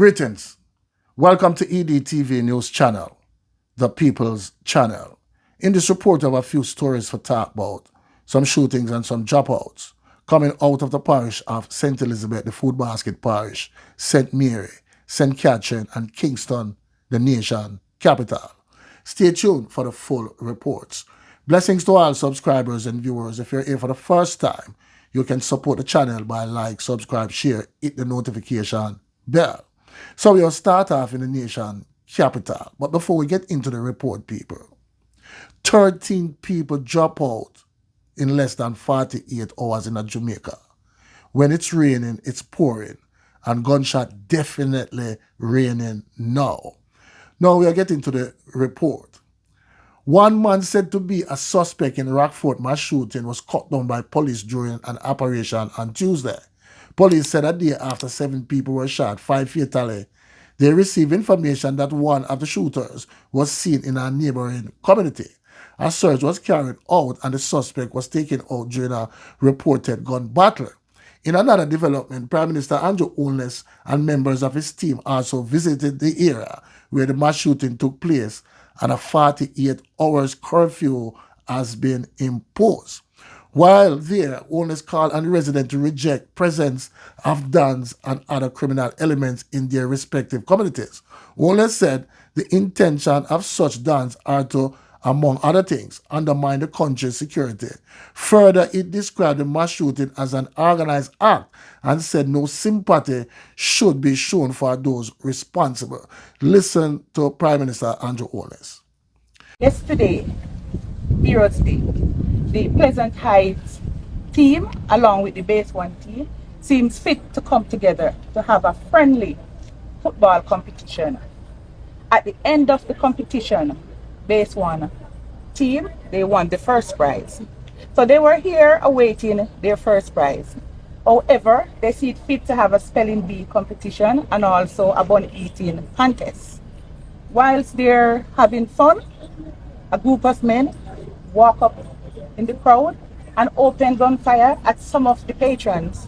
Greetings. Welcome to EDTV News Channel, the People's Channel. In this report, I have a few stories for talk about, some shootings and some dropouts coming out of the parish of St. Elizabeth, the Food Basket Parish, St. Mary, St. Catherine, and Kingston, the nation capital. Stay tuned for the full reports. Blessings to all subscribers and viewers. If you're here for the first time, you can support the channel by like, subscribe, share, hit the notification bell. So we'll start off in the nation capital. But before we get into the report, people, 13 people drop out in less than 48 hours in Jamaica. When it's raining, it's pouring, and gunshot definitely raining now. Now we are getting to the report. One man said to be a suspect in ROCKFORT mass shooting was cut down by police during an operation on Tuesday. Police said a day after 7 people were shot, 5 fatally, they received information that one of the shooters was seen in a neighboring community. A search was carried out and the suspect was taken out during a reported gun battle. In another development, Prime Minister Andrew Holness and members of his team also visited the area where the mass shooting took place, and a 48 hours curfew has been imposed. While there, Holness called on residents to reject presence of dons and other criminal elements in their respective communities. Holness said the intention of such dons are to, among other things, undermine the country's security. Further, it described the mass shooting as an organized act and said no sympathy should be shown for those responsible. Listen to Prime Minister Andrew Holness. Yesterday, Heroes Day, the Pleasant Heights team, along with the Base 1 team, seems fit to come together to have a friendly football competition. At the end of the competition, Base 1 team, they won the first prize. So they were here awaiting their first prize. However, they see it fit to have a spelling bee competition and also a bun eating contest. Whilst they're having fun, a group of men walk up in the crowd and open gunfire at some of the patrons,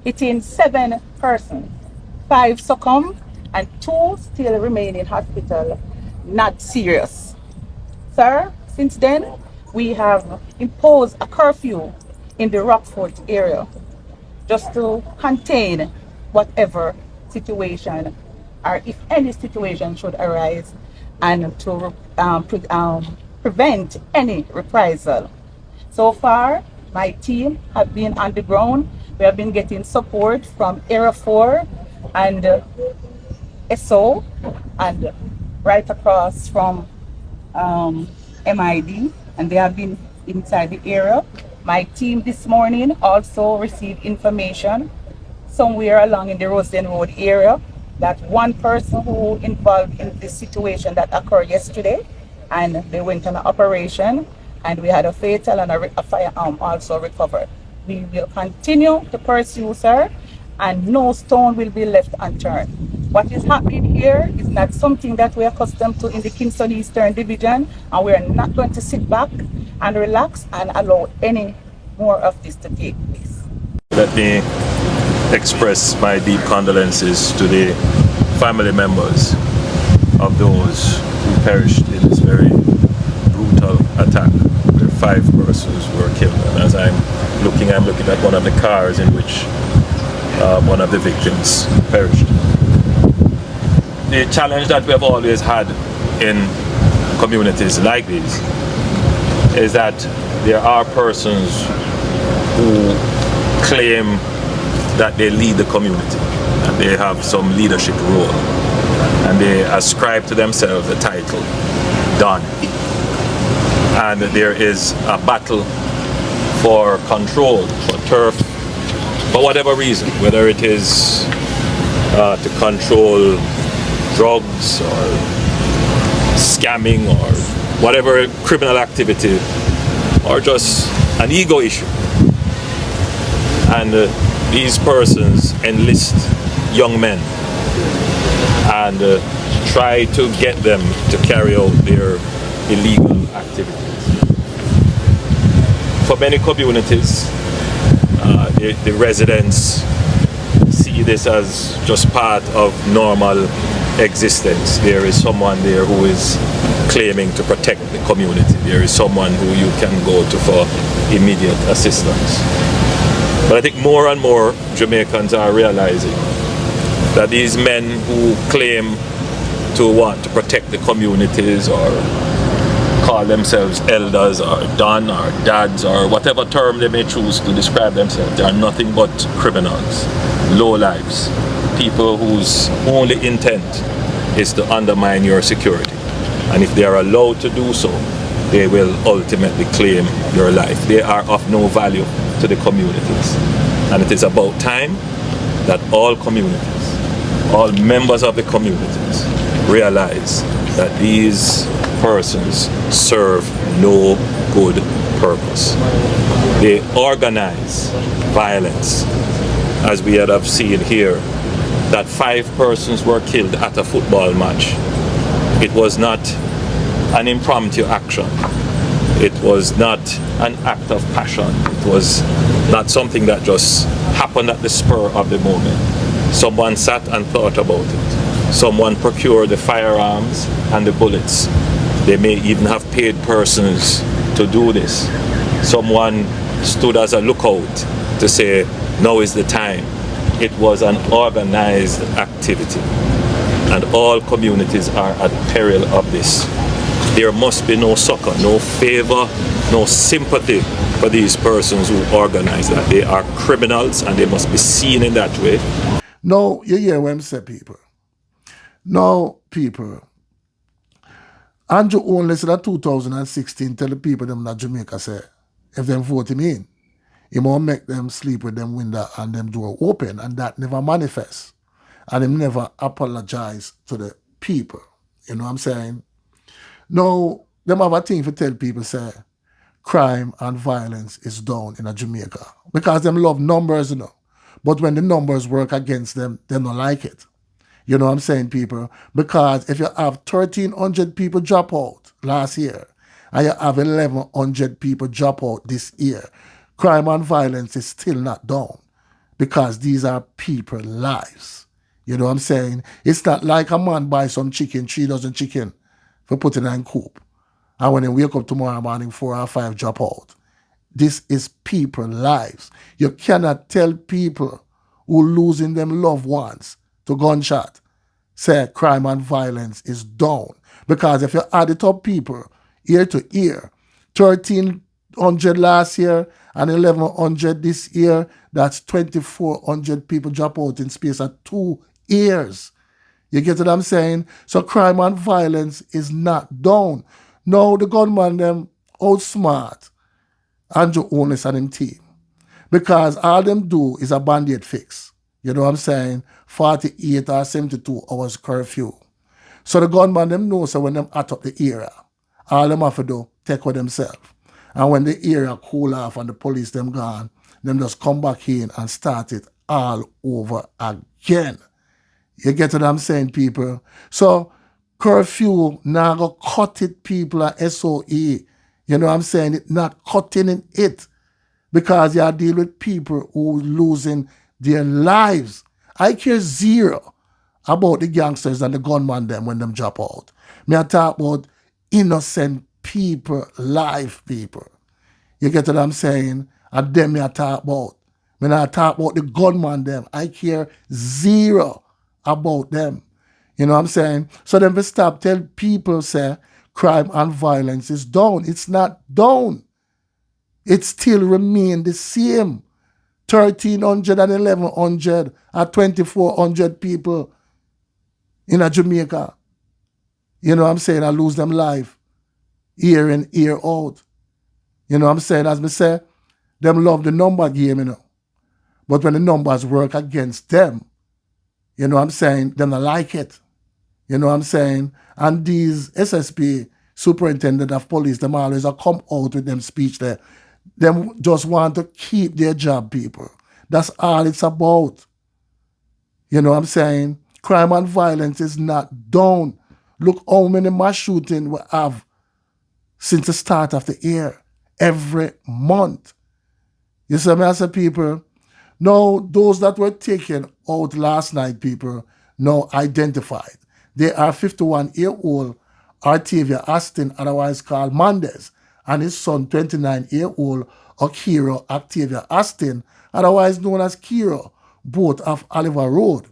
hitting 7 persons. 5 succumbed and 2 still remain in hospital, not serious. Sir, since then, we have imposed a curfew in the ROCKFORT area just to contain whatever situation or if any situation should arise and to prevent any reprisal. So far, my team have been on the ground. We have been getting support from Area 4 and SO and right across from MID, and they have been inside the area. My team this morning also received information somewhere along in the Rosedale Road area that one person who involved in this situation that occurred yesterday, and they went on an operation and we had a fatal and a firearm also recovered. We will continue to pursue, sir, and no stone will be left unturned. What is happening here is not something that we're accustomed to in the Kingston Eastern Division, and we're not going to sit back and relax and allow any more of this to take place. Let me express my deep condolences to the family members of those who perished in this very brutal attack where 5 persons were killed. And as I'm looking at one of the cars in which one of the victims perished. The challenge that we have always had in communities like these is that there are persons who claim that they lead the community and they have some leadership role and they ascribe to themselves the title Don, and there is a battle for control, for turf, for whatever reason, whether it is to control drugs or scamming or whatever criminal activity, or just an ego issue. And these persons enlist young men and try to get them to carry out their illegal activities. For many communities, the residents see this as just part of normal existence. There is someone there who is claiming to protect the community. There is someone who you can go to for immediate assistance. But I think more and more Jamaicans are realizing that these men who claim to want to protect the communities or call themselves elders or don or dads or whatever term they may choose to describe themselves, they are nothing but criminals, lowlifes, people whose only intent is to undermine your security. And if they are allowed to do so, they will ultimately claim your life. They are of no value to the communities. And it is about time that all communities, all members of the communities realize that these persons serve no good purpose. They organize violence, as we have seen here, that 5 persons were killed at a football match. It was not an impromptu action. It was not an act of passion. It was not something that just happened at the spur of the moment. Someone sat and thought about it. Someone procured the firearms and the bullets. They may even have paid persons to do this. Someone stood as a lookout to say, now is the time. It was an organized activity. And all communities are at peril of this. There must be no succor, no favor, no sympathy for these persons who organize that. They are criminals and they must be seen in that way. No, you hear what I'm saying, people. No, people. Andrew only said that 2016 tell the people them that Jamaica say, if them vote him in, he won't make them sleep with them window and them door open, and that never manifests. And him never apologize to the people. You know what I'm saying? Now, them have a thing to tell people, say, crime and violence is down in Jamaica. Because them love numbers, you know. But when the numbers work against them, they don't like it. You know what I'm saying, people? Because if you have 1,300 people drop out last year, and you have 1,100 people drop out this year, crime and violence is still not down. Because these are people's lives. You know what I'm saying? It's not like a man buys some chicken, 3 dozen chicken, for putting in a coop. And when they wake up tomorrow morning, 4 or 5 drop out. This is people's lives. You cannot tell people who losing them loved ones to gunshot, say crime and violence is down. Because if you add it up, people, year to year, 1,300 last year and 1,100 this year, that's 2,400 people drop out in space of 2 years. You get what I'm saying? So crime and violence is not down. No, the gunman them outsmart Andrew Onus and him team. Because all them do is a band-aid fix. You know what I'm saying? 48 or 72 hours curfew. So the gunman them know, so when them at up the area, all them have to do, take with themselves. And when the area cool off and the police them gone, them just come back in and start it all over again. You get what I'm saying, people? So curfew now go cut it, people at SOE. You know what I'm saying? It not cutting in it. Because you deal with people who losing their lives. I care zero about the gangsters and the gunman them when them drop out. Me I talk about innocent people, live people. You get what I'm saying? And them me I talk about. When I talk about the gunman them, I care zero about them. You know what I'm saying? So then we stop tell people say crime and violence is down. It's not down. It still remain the same. 1,300 and 1,100 and 2,400 people in a Jamaica. You know what I'm saying? I lose them life year in, year out. You know what I'm saying? As me say, them love the number game, you know. But when the numbers work against them, you know what I'm saying, them not like it. You know what I'm saying? And these SSP superintendent of police, them always come out with them speech there. Them just want to keep their job, people. That's all it's about. You know what I'm saying? Crime and violence is not down. Look how many mass shootings we have since the start of the year. Every month. You see me as a people, Now, those that were taken out last night, people, now identified. They are 51-year-old Artavia Aston, otherwise called Mendez, and his son, 29-year-old Okiro Octavia Aston, otherwise known as Kiro, both of Oliver Road.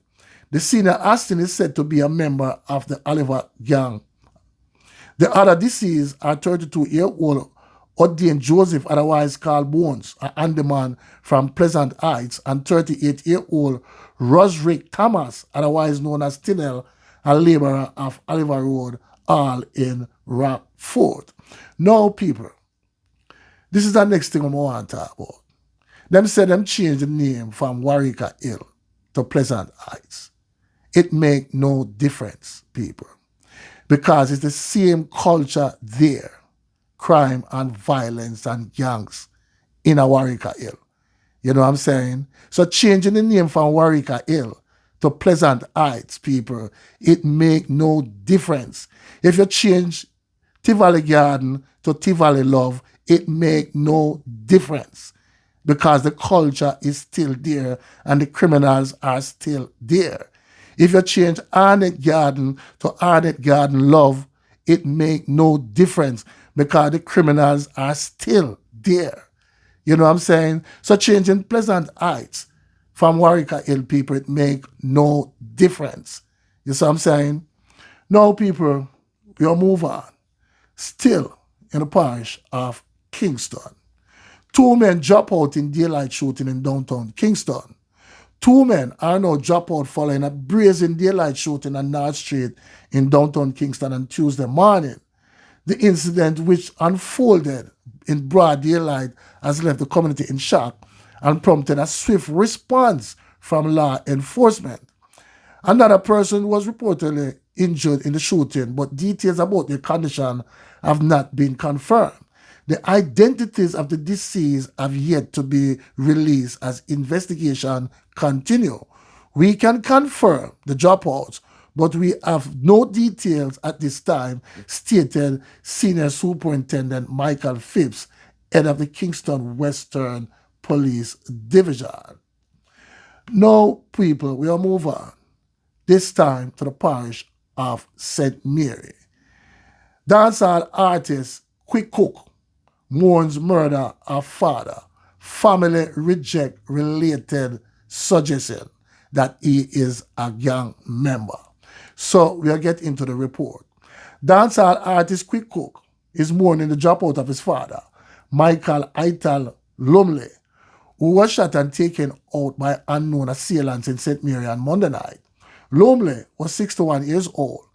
The senior Aston is said to be a member of the Oliver gang. The other deceased are 32-year-old Odin Joseph, otherwise called Bones, an Andaman from Pleasant Heights, and 38-year-old Rosrick Thomas, otherwise known as Tinel, a laborer of Oliver Road, all in ROCKFORT. Now, people, this is the next thing I want to talk about. Them said them changed the name from Warwick Hill to Pleasant Heights. It make no difference, people, because it's the same culture there. Crime and violence and gangs in a Warwick Hill. You know what I'm saying? So changing the name from Warwick Hill to Pleasant Heights, people, it make no difference. If you change Tivoli Garden to Tivoli Love, it make no difference because the culture is still there and the criminals are still there. If you change Arnett Garden to Arnett Garden Love, it make no difference because the criminals are still there. You know what I'm saying? So changing Pleasant Heights from Warwick Hill, people, it make no difference. You see what I'm saying? Now, people, we'll move on. Still in the parish of Kingston. 2 men drop out in daylight shooting in downtown Kingston. 2 men are now dropped out following a brazen daylight shooting on North Street in downtown Kingston on Tuesday morning. The incident, which unfolded in broad daylight, has left the community in shock and prompted a swift response from law enforcement. Another person was reportedly injured in the shooting, but details about their condition have not been confirmed. The identities of the deceased have yet to be released as investigation continue. We can confirm the dropouts, but we have no details at this time, stated Senior Superintendent Michael Phipps, head of the Kingston Western Police Division. Now, people, we'll move on. This time to the parish of St. Mary. Dancehall artist Quick Cook mourns murder of father. Family reject related suggestion that he is a gang member. So we'll get into the report. Dancehall artist Quick Cook is mourning the dropout of his father, Michael Ital Lumley, who was shot and taken out by unknown assailants in St. Mary on Monday night. Lumley was 61 years old.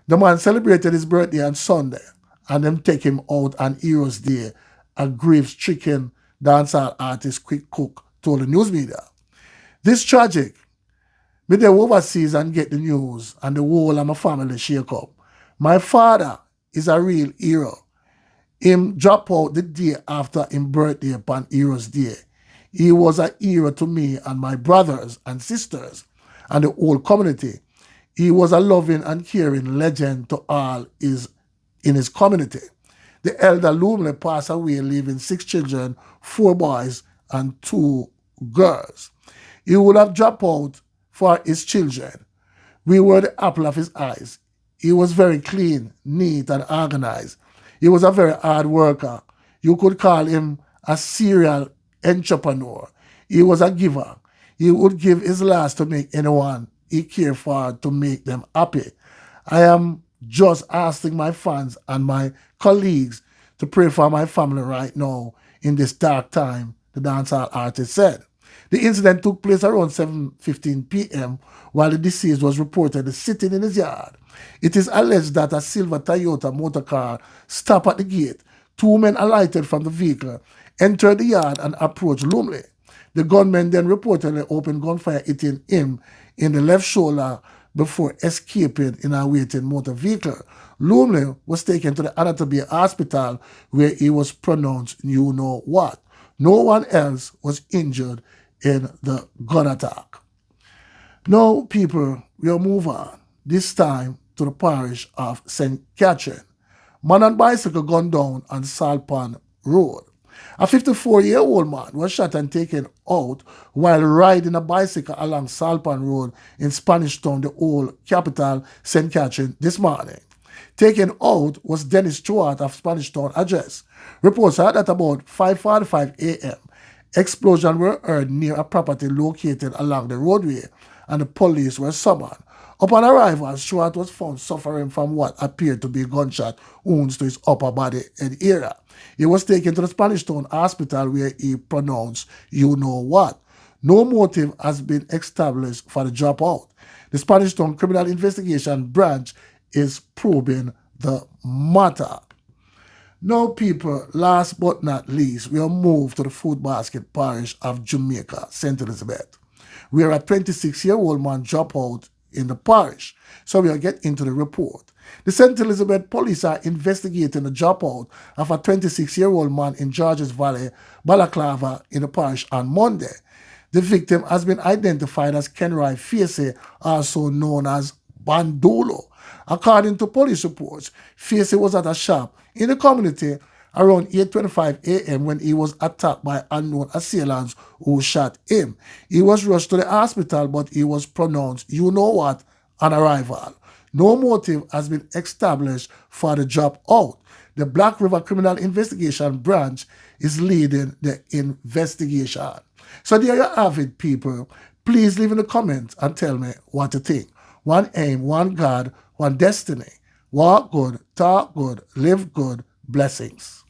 The man celebrated his birthday on Sunday, and them take him out on Heroes Day, a grief-stricken dancehall artist Quick Cook told the news media. This tragic. Me dey overseas and get the news, and the whole of my family shake up. My father is a real hero. Him drop out the day after him birthday upon Heroes Day. He was a hero to me and my brothers and sisters and the whole community. He was a loving and caring legend to all in his community. The elder Lumley passed away, leaving 6 children, 4 boys and 2 girls. He would have dropped out for his children. We were the apple of his eyes. He was very clean, neat, and organized. He was a very hard worker. You could call him a serial entrepreneur. He was a giver. He would give his last to make anyone he cared for to make them happy. I am just asking my fans and my colleagues to pray for my family right now in this dark time, the dancehall artist said. The incident took place around 7:15 p.m. while the deceased was reportedly sitting in his yard. It is alleged that a silver Toyota motor car stopped at the gate. 2 men alighted from the vehicle, entered the yard and approached Lumley. The gunmen then reportedly opened gunfire, hitting him in the left shoulder before escaping in a waiting motor vehicle. Lumley was taken to the Anatomy Hospital where he was pronounced you know what. No one else was injured in the gun attack. Now, people, we'll move on, this time to the parish of St. Catherine. Man on bicycle gunned down on Salpan Road. A 54-year-old man was shot and taken out while riding a bicycle along Salpan Road in Spanish Town, the old capital, St. Catherine, this morning. Taken out was Dennis Stewart of Spanish Town address. Reports said that about 5:45 a.m., explosions were heard near a property located along the roadway, and the police were summoned. Upon arrival, Stewart was found suffering from what appeared to be gunshot wounds to his upper body and area. He was taken to the Spanish Town Hospital where he pronounced, "You know what?" No motive has been established for the dropout. The Spanish Town Criminal Investigation Branch is probing the matter. Now, people, last but not least, we are moved to the Food Basket Parish of Jamaica, St. Elizabeth, where a 26-year-old man dropped out in the parish. So we'll get into the report. The St. Elizabeth police are investigating the dropout of a 26-year-old man in Georges Valley, Balaclava, in the parish on Monday. The victim has been identified as Kenroy Facey, also known as Bandolo. According to police reports, Facey was at a shop in the community around 8:25 a.m. when he was attacked by unknown assailants who shot him. He was rushed to the hospital, but he was pronounced, "You know what?" on arrival. No motive has been established for the dropout. The Black River Criminal Investigation Branch is leading the investigation. So there you have it, people. Please leave in the comments and tell me what you think. One aim, one God, one destiny. Walk good, talk good, live good. Blessings.